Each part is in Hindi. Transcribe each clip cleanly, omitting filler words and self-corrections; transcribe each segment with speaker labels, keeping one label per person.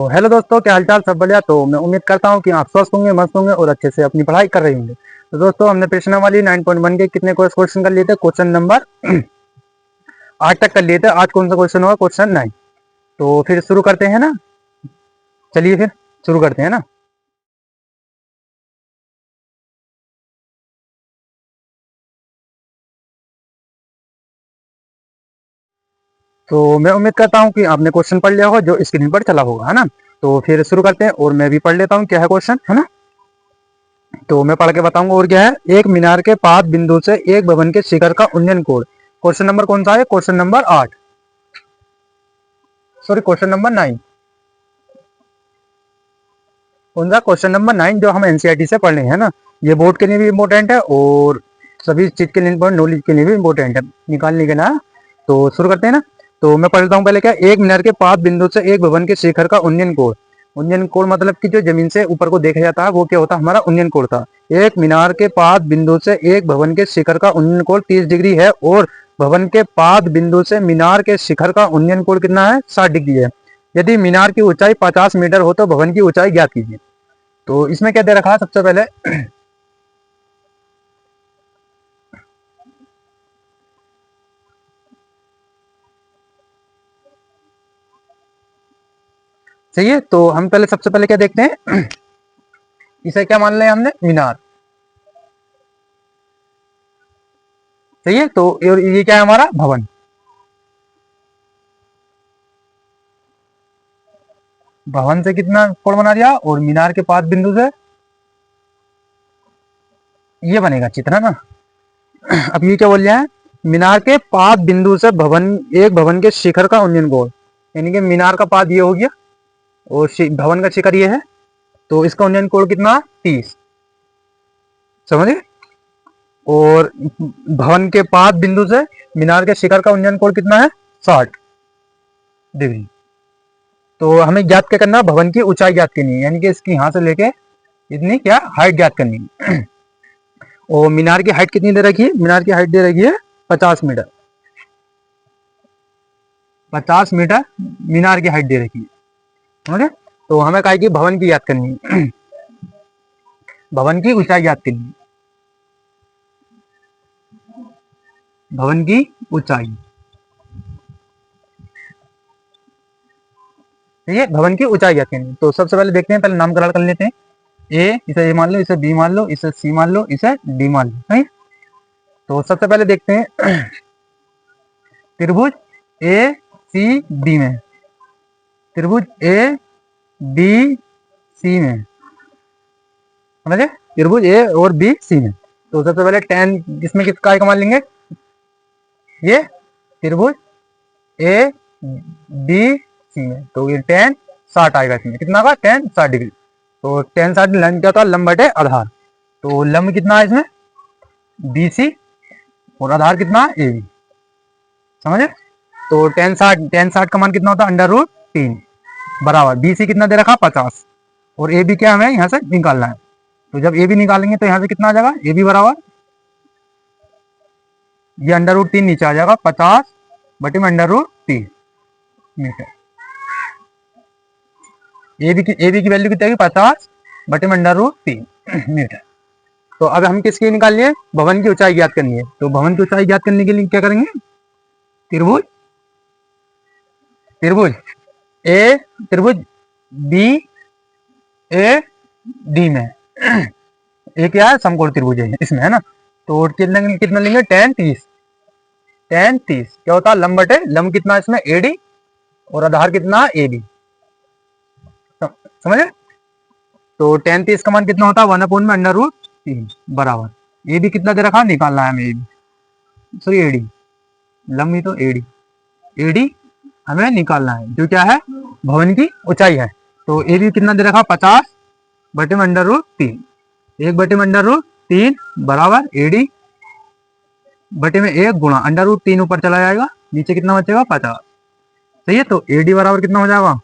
Speaker 1: तो हेलो दोस्तों, क्या हालचाल? सब बढ़िया। तो मैं उम्मीद करता हूँ कि आप स्वस्थ होंगे, मस्त होंगे और अच्छे से अपनी पढ़ाई कर रहे होंगे। तो दोस्तों, हमने प्रश्नावली 9.1 के कितने क्वेश्चन कर लिए थे? क्वेश्चन नंबर 8 तक कर लिए थे। आज कौन सा क्वेश्चन होगा? क्वेश्चन 9। तो फिर शुरू करते हैं ना। चलिए फिर शुरू करते हैं ना। तो मैं उम्मीद करता हूँ कि आपने क्वेश्चन पढ़ लिया होगा जो स्क्रीन पर चला होगा, है ना। तो फिर शुरू करते हैं और मैं भी पढ़ लेता हूँ क्या है क्वेश्चन, है ना। तो मैं पढ़ के बताऊंगा। और क्या है? एक मीनार के पाद बिंदु से एक भवन के शिखर का उन्नयन कोण। क्वेश्चन नंबर कौन सा है? Question number 8। Sorry, question number 9। कौन सा? क्वेश्चन नंबर 9, जो हम एनसीईआरटी से पढ़ रहे हैं ना। ये बोर्ड के लिए भी इंपॉर्टेंट है और सभी चीज के लिए नॉलेज के लिए भी इंपॉर्टेंट है, निकालने के ना। तो शुरू करते हैं ना। तो मैं पढ़ता हूँ पहले। क्या? एक मीनार के पाद बिंदु से एक भवन के शिखर का उन्नयन कोण। उन्नयन कोण मतलब कि जो जमीन से ऊपर को देखा जाता है वो क्या होता है? हमारा उन्नयन कोण था। एक मीनार के पाद बिंदु से एक भवन के शिखर का उन्नयन कोण 30 डिग्री है और भवन के पाद बिंदु से मीनार के शिखर का उन्नयन कोण कितना है? 60 डिग्री है। यदि मीनार की ऊंचाई 50 मीटर हो तो भवन की ऊंचाई ज्ञात कीजिए। तो इसमें क्या दे रखा है सबसे पहले? सही है। तो हम पहले सबसे पहले क्या देखते हैं? इसे क्या मान लिया हमने? मीनार। सही है। तो ये क्या है? हमारा भवन। भवन से कितना कोण बना दिया और मीनार के पाद बिंदु से ये बनेगा चित्र, है ना। अब ये क्या बोल रहा है? मीनार के पाद बिंदु से एक भवन के शिखर का उन्नयन कोण, यानी कि मीनार का पाद ये हो गया और भवन का शिखर ये है। तो इसका उन्नयन कोण कितना? 30। समझे? और भवन के पाद बिंदु से मीनार के शिखर का उन्नयन कोण कितना है? 60 डिग्री। तो हमें ज्ञात क्या करना? भवन की ऊंचाई ज्ञात करनी है, यानी कि इसकी यहां से लेके इतनी क्या हाइट ज्ञात करनी है। और मीनार की हाइट कितनी दे रखी है? मीनार की हाइट दे रखी है 50 मीटर। 50 मीटर मीनार की हाइट दे रखी है। समझे? तो हमें कहा कि भवन की याद करनी है। भवन की ऊंचाई याद करनी है। भवन की ऊंचाई, ठीक है। भवन की ऊंचाई याद करनी है। तो सबसे पहले देखते हैं, पहले नामकरण कर लेते हैं। ए, इसे ए मान लो, इसे बी मान लो, इसे सी मान लो, इसे डी मान लो। सही। तो सबसे पहले देखते हैं त्रिभुज ए सी डी में। त्रिभुज ए बी सी में, समझे? त्रिभुज ए और बी सी में। तो सबसे पहले टेन इसमें किसका मान लेंगे? ये त्रिभुज ए बी सी में। तो ये टेन 60 आएगा। इसमें कितना का? Ten 60 degree. तो टेन 60 लंब क्या होता है? लंब बटे आधार। तो लंब कितना है इसमें? बी सी और आधार कितना? A B. समझे? तो टेन साठ का मान कितना होता है? √3 बराबर बी सी कितना दे रखा? 50 और ए बी क्या हमें यहाँ से निकालना है। तो जब ए बी निकालेंगे तो यहाँ से कितना आ जाएगा? ए बी बराबर ये √3 नीचे आ जाएगा, 50 बटे में √3 मीटर। ए बी की वैल्यू कितनी आएगी? 50 बटे में √3 मीटर। तो अब हम किसकी निकालनी है? भवन की ऊंचाई ज्ञात करनी है। तो भवन की ऊंचाई ज्ञात करने के लिए क्या करेंगे? त्रिभुज त्रिभुज ए त्रिभुज बी ए डी में ए क्या है? समकोण त्रिभुज है इसमें, है ना। तो कितना कितना लेंगे? टेन 30। टेन 30 क्या होता है? लंब बटे लंब कितना है इसमें? ए डी और आधार कितना? A B. समझे? तो टेन 30 का मान कितना होता है? 1 में √3 बराबर ए बी कितना दे रखा? निकालना है हमें A B, sorry A D. लंब ही तो ए डी हमें निकालना है, जो क्या है? भवन की ऊंचाई है। तो ए बी कितना दे रखा? 50 बटे में √3। 1 बटे में √3 बराबर ए डी बटे में 1 गुणा √3 ऊपर चला जाएगा, नीचे कितना बचेगा? 50। सही है। तो ए डी बराबर कितना हो जाएगा?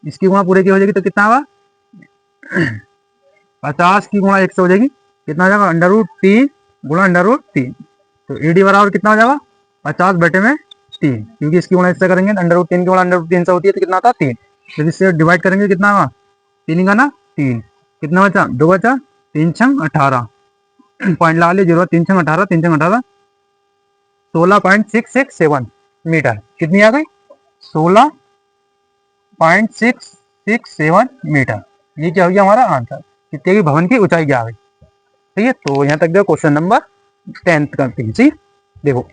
Speaker 1: इसकी गुणा पूरे की हो जाएगी तो कितना होगा? 50 की गुणा 1 से हो जाएगी, कितना हो जाएगा? √3 गुणा √3। तो ए डी बराबर कितना हो जाएगा? 50 बटे में 3, क्योंकि इसकी गुणा इससे करेंगे √3 की गुणा √3 से होती है तो कितना आता है? 3। जब इससे डिवाइड करेंगे कितना आगा, 3 का ना 3, कितना बचा 2 बचा, 3 छंग 18, पॉइंट लगा लिए 0, 3 छंग 18, 3 छंग 18 16.667 मीटर, कितनी आ गई 16.667 मीटर। ये क्या हो गया हमारा आंसर, कितने की भवन की ऊंचाई क्या आ गई। ठीक है, तो यहाँ तक जो क्वेश्चन नंबर 10 करते हैं। ठीक, देखो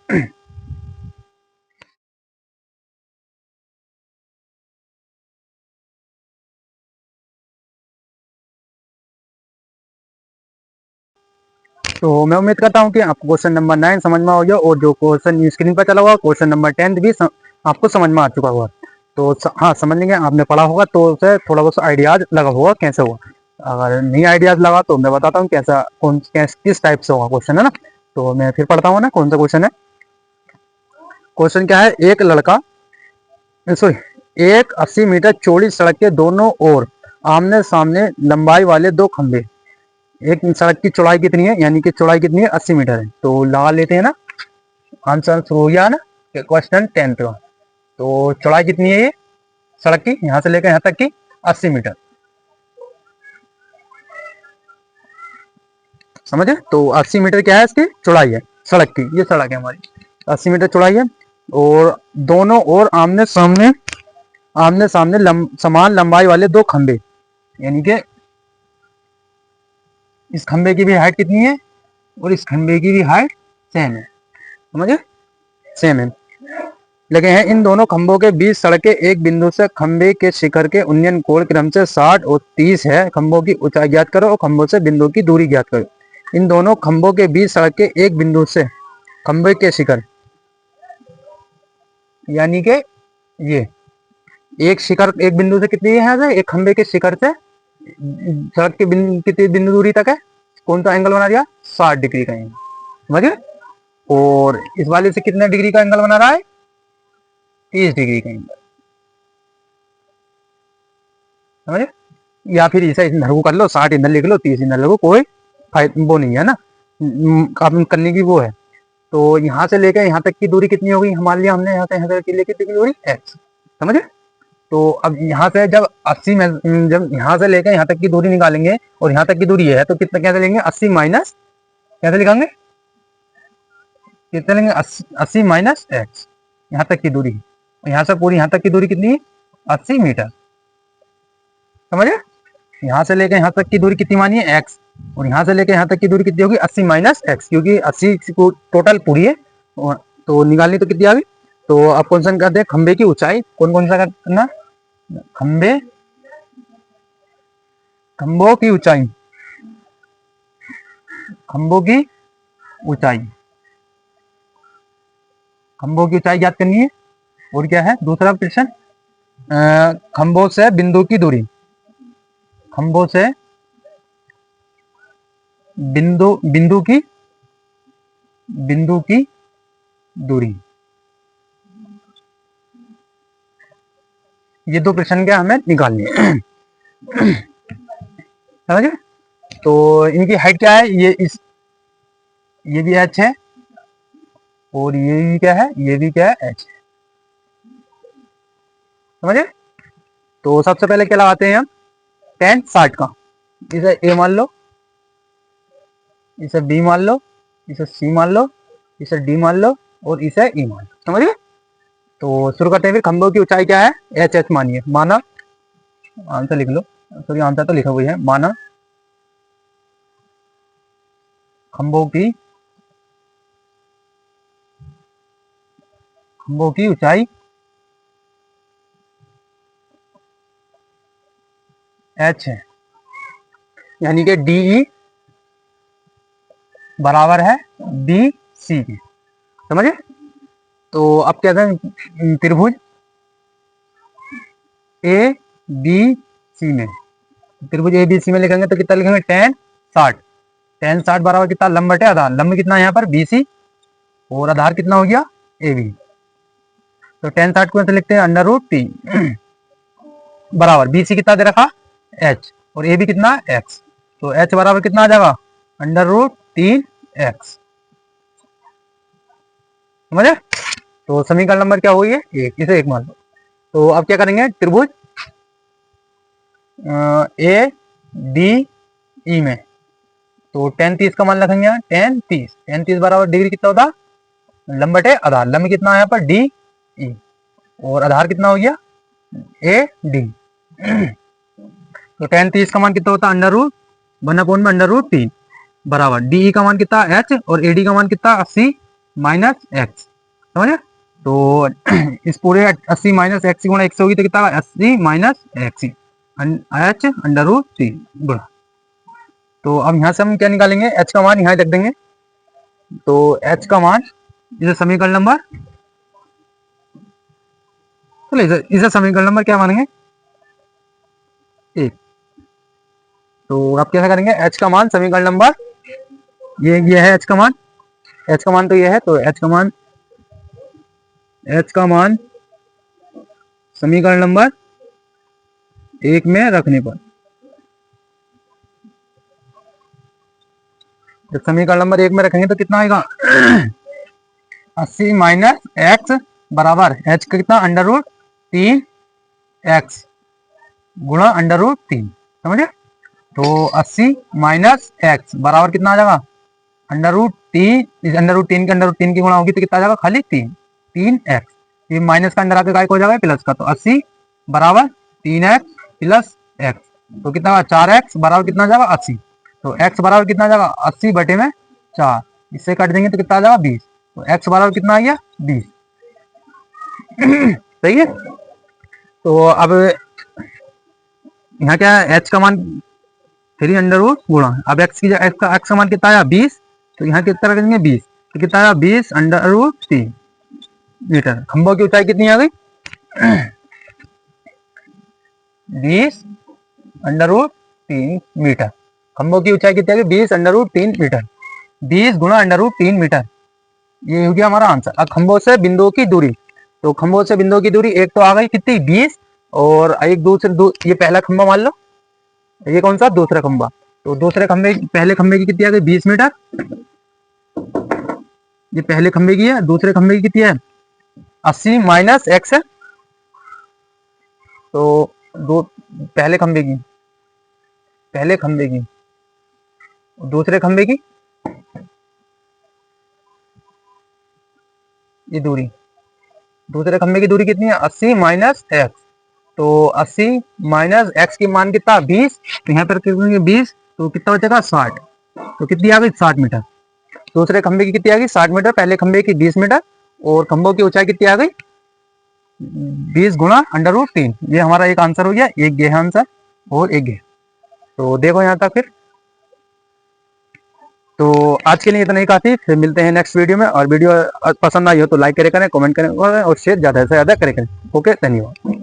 Speaker 1: तो मैं उम्मीद करता हूँ कि आपको क्वेश्चन नंबर 9 समझ में आ गया, और जो क्वेश्चन स्क्रीन पर चला हुआ क्वेश्चन नंबर 10 भी आपको समझ में आ चुका होगा। तो हाँ समझ लेंगे, आपने पढ़ा होगा तो उसे थोड़ा बहुत आइडियाज लगा होगा कैसे हुआ। अगर नहीं आइडियाज लगा तो मैं बताता हूँ कैसा किस टाइप से होगा क्वेश्चन, है ना। तो मैं फिर पढ़ता हूँ ना, कौन सा क्वेश्चन है। क्वेश्चन क्या है, एक लड़का सॉरी एक 80 मीटर चौड़ी सड़क के दोनों ओर आमने सामने लंबाई वाले दो खंभे, एक सड़क की चौड़ाई कितनी है, यानी कि चौड़ाई कितनी है 80 मीटर है, तो लगा लेते हैं ना। आंसर शुरू हो गया ना क्वेश्चन 10 का। तो चौड़ाई कितनी है ये सड़क की, यहां से लेकर यहां तक की 80 मीटर, समझे। तो 80 मीटर क्या है, इसकी चौड़ाई है सड़क की, ये सड़क है हमारी 80 मीटर चौड़ाई है। और दोनों ओर आमने सामने समान लंबाई वाले दो खंभे, यानी कि इस खंभे की भी हाइट कितनी है और इस खंभे की भी हाइट सेम है, समझे, सेम है। लगे हैं इन दोनों खंभों के बीच सड़क के एक बिंदु से खंभे के शिखर के उन्नयन कोण क्रम से 60 और 30 है, खंभों की ऊंचाई ज्ञात करो और खंभों से बिंदु की दूरी ज्ञात करो। इन दोनों खंभों के बीच सड़क के एक बिंदु से खंभे के शिखर, यानी कि ये एक शिखर एक बिंदु से कितनी है, एक खंभे के शिखर से सड़क के कितनी बिंदु दूरी तक है, कौन सा एंगल बना दिया 60 डिग्री का एंगल, समझ गए। और इस वाले से कितने डिग्री का एंगल बना रहा है 30 डिग्री का एंगल, समझे। या फिर इसे इधर को कर लो, 60 इधर लिख लो 30 इधर लिखो, कोई वो नहीं है ना, काम करने की वो है। तो यहाँ से लेकर यहाँ तक की दूरी कितनी होगी, हमारे लिए हमने यहाँ से यहाँ तक की लेकर कितनी दूरी x, समझे। तो अब यहाँ से जब 80 में जब यहाँ से लेकर यहाँ तक की दूरी निकालेंगे और यहाँ तक की दूरी है तो कितना कैसे लेंगे 80 माइनस कैसे लिखेंगे, कितने लेंगे 80 माइनस एक्स, यहाँ तक की दूरी, यहाँ से पूरी यहाँ तक की दूरी कितनी है 80 मीटर, समझे। यहाँ से लेकर यहाँ तक की दूरी कितनी मानी है x, और यहाँ से लेकर यहाँ तक की दूरी कितनी होगी 80 माइनस एक्स, क्योंकि 80 को टोटल पूरी है तो निकालनी तो कितनी आ गई। तो अब क्वेश्चन करते हैं खंबे की ऊंचाई, कौन कौन सा करना, खंभों की ऊंचाई, खंभों की ऊंचाई, खंभों की ऊंचाई ज्ञात करनी है। और क्या है दूसरा प्रश्न, खंभों से बिंदु की दूरी, खंभों से बिंदु की दूरी, ये दो प्रश्न क्या हमें निकालनी है, समझे। तो इनकी हाइट क्या है, ये भी h है और ये भी क्या है, ये भी क्या है h, समझे। तो सबसे पहले क्या लगाते हैं हम tan 60 का, इसे a मान लो, इसे b मान लो, इसे c मान लो, इसे d मान लो और इसे e मान लो, समझिए। तो शुरू करते हैं, फिर खंभों की ऊंचाई क्या है h मानिए, माना, आंसर लिख लो, सॉरी आंसर तो लिखा हुआ है, माना खंभों की ऊंचाई h है, यानी कि DE बराबर है BC के, समझे। तो अब कहते हैं त्रिभुज ABC में, त्रिभुज ABC में लिखेंगे तो कितना लिखेंगे tan 60 बराबर कितना लंब बटे आधार, लंब कितना है यहाँ पर BC और आधार कितना हो गया AB। तो tan 60 को ऐसे लिखते हैं √T बराबर BC कितना दे रखा h और AB कितना x, तो h बराबर कितना आ जाएगा √3x, समझे। तो समीकरण नंबर क्या हुई है एक, इसे एक मान लो। तो अब क्या करेंगे त्रिभुज ए डी ई में, तो 10 30 का मान रखेंगे यहाँ 10 30 बराबर डिग्री कितना होता, लंब बटे आधार, लंब कितना है यहाँ पर डी ई और आधार कितना हो गया ए डी। तो 10 30 का मान कितना होता है √1/√3 बराबर डी का मान कितना एच और ए डी का मान कितना 80 माइनस एक्स, समझे। तो इस पूरे 80 माइनस एक्स गुणा एक्स होगी तो कितना 80 माइनस एक्स एच √3 गुणा। तो अब यहाँ से हम क्या निकालेंगे, एच का मान यहाँ रख देंगे। तो एच का मान इसे समीकरण नंबर, चलो इसे समीकरण नंबर क्या मानेंगे 1। तो आप कैसा करेंगे, एच का मान समीकरण नंबर ये है एच का मान, एच का मान तो ये है, तो एच का मान समीकरण नंबर 1 में रखने पर, जब समीकरण नंबर 1 में रखेंगे तो कितना आएगा 80 माइनस एक्स बराबर एच का कितना √3 एक्स गुणा √3, समझे। तो 80 माइनस एक्स बराबर कितना आ जाएगा √3, इस √3 के √3 की गुणा होगी तो कितना आ जाएगा खाली 3 एक्स, ये माइनस का अंदर आके काय को हो जाएगा प्लस का, तो 80 बराबर 3x प्लस एक्स, तो कितना 4x बराबर कितना आ जाएगा 80, तो x बराबर कितना आ जाएगा 80 बटे में 4, इससे काट देंगे तो कितना आ जाएगा 20, तो x बराबर कितना आ गया 20। सही है। तो अब यहाँ क्या है, h का मान 3 गुणा, अब x का मान कितना आया 20, तो यहाँ कितना रखेंगे 20, तो कितना आया 20 √3 मीटर। खंभों की ऊंचाई कितनी आ गई 20 √3 मीटर, खंभों की ऊंचाई कितनी आ गई 20 √3 मीटर, 20 गुणा √3 मीटर, ये हो गया हमारा आंसर। अब खंभों से बिंदुओं की दूरी, तो खंभों से बिंदुओं की दूरी एक तो आ गई कितनी 20, और एक दूसरे ये पहला खंभा मान लो, ये कौन सा दूसरा खंभा, तो दूसरे खंभे पहले खंभे की कितनी आ गई 20 मीटर, ये पहले खंभे की है, दूसरे खंभे की कितनी है 80 माइनस एक्स है, तो दो पहले खंभे की दूसरे खंभे की ये दूरी, दूसरे खंभे की दूरी कितनी है 80 माइनस एक्स, तो 80 माइनस एक्स की मान कितना 20, तो यहाँ पर 20, तो कितना बचेगा 60, तो कितनी आ गई 60 मीटर। दूसरे खंभे की कितनी आ गई 60 मीटर, पहले खंभे की 20 मीटर, और खंभों की ऊंचाई कितनी आ गई 20 गुणा √3, ये हमारा एक आंसर हो गया, एक ये है आंसर और एक ये। तो देखो यहाँ तक फिर, तो आज के लिए इतना ही काफी, फिर मिलते हैं नेक्स्ट वीडियो में। और वीडियो पसंद आई हो तो लाइक करें, कमेंट करें और शेयर ज्यादा से ज्यादा करें। ओके, धन्यवाद।